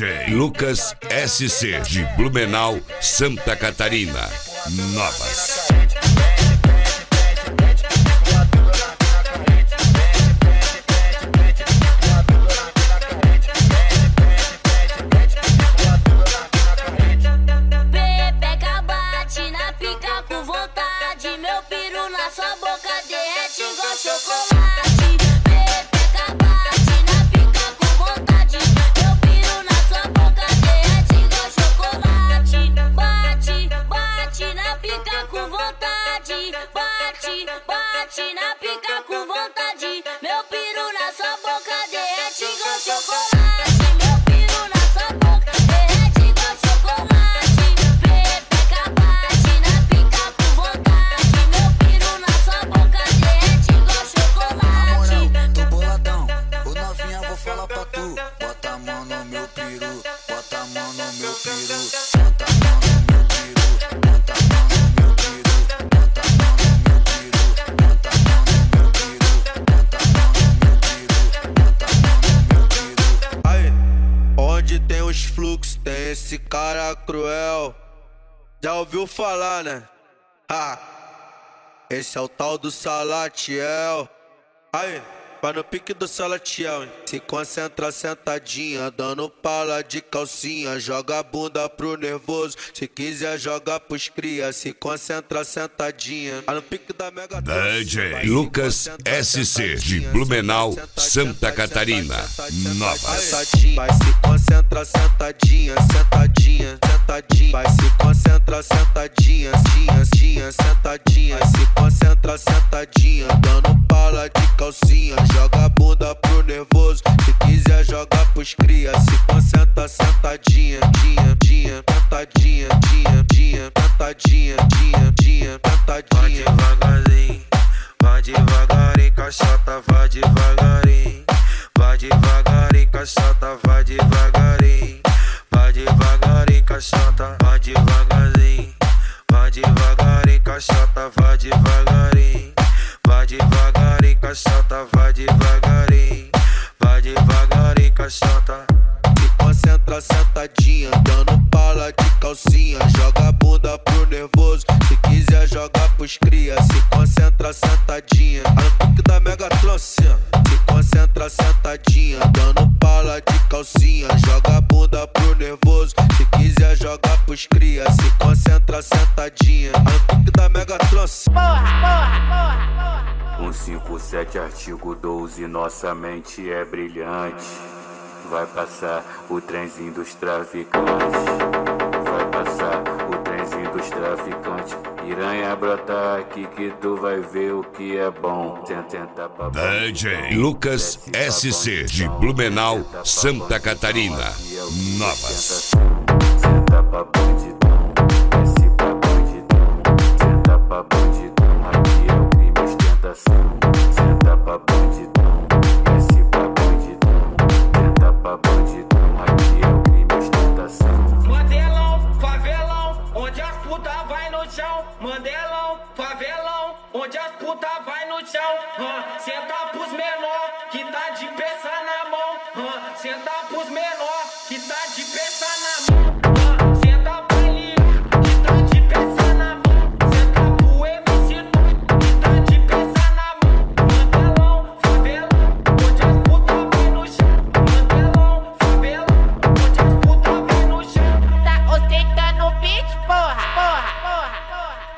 DJ Lucas SC de Blumenau, Santa Catarina. Novas. Pega, bate na pica com vontade. Meu piru na sua boca derrete igual chocolate. Pega, bate na pica com vontade. Meu piru na sua boca derrete igual chocolate. Bate, bate na pica com vontade. Bate, bate na pica com vontade. Meu piru na sua boca derrete igual chocolate. Meu piru na sua boca derrete igual chocolate. Pega, bate na pica com vontade. Meu piru na sua boca derrete igual chocolate. Na moral, tô boladão, ô novinha, vou falar pra tu. Bota a mão no meu peru, bota a mão no meu peru. Bota a mão no meu peru, bota a mão no meu peru. Bota a mão no meu peru, bota a mão no meu peru. Bota a mão no meu peru, bota a mão no meu peru. Aí, onde tem os fluxos, tem esse cara cruel. Já ouviu falar, né? Ah, esse é o tal do Salatiel. Aí, vai no pique do Salatiel, hein? Se concentra sentadinha, dando pala de calcinha. Joga a bunda pro nervoso, se quiser joga pros cria. Se concentra sentadinha, vai no pique da Mega DJ Lucas SC de Blumenau, Santa Catarina. Novas. Vai se concentra sentadinha, sentadinha, sentadinha. Vai se concentra sentadinha, sentadinha. Vai se concentra sentadinha, dando pala de calcinha. Joga a bunda pro nervoso, se quiser joga pros cria. Se concentra sentadinha, sentadinha, sentadinha, sentadinha. Vai devagarinho, vai devagarinho, caixota, vai devagarinho. Vai devagarinho, caixota, vai devagarinho. Vai devagarinho, caixota, vai devagarinho. Vai devagarinho, caixota, vai devagarinho. Vai devagarinho, caixota, vai devagarinho. Vai devagarinho, caixota. Se concentra sentadinha, dando pala de calcinha. Joga a bunda pro nervoso, se quiser joga pros cria. Se concentra sentadinha, no pique da Mega Trouxe. Se concentra sentadinha, dando pala de calcinha. Joga a bunda pro nervoso, se quiser joga pros cria. Se concentra sentadinha, no pique da Mega Trouxe. 157 artigo 12, nossa mente é brilhante. Vai passar o trenzinho dos traficantes. Vai passar o trenzinho dos traficantes. Piranha brota aqui que tu vai ver o que é bom. Tenta pra DJ Lucas SC de Blumenau, Santa Catarina. Novas. Senta pra bandidão, desce pra bandidão. Senta pra bandidão, aqui é o crime ostentação. Senta pra bandidão, desce pra bandidão. Senta pra bandidão, aqui é o crime ostentação. Mandelão, favelão, onde as puta vai no chão. Mandelão, favelão, onde as puta vai no chão. Senta pros menores.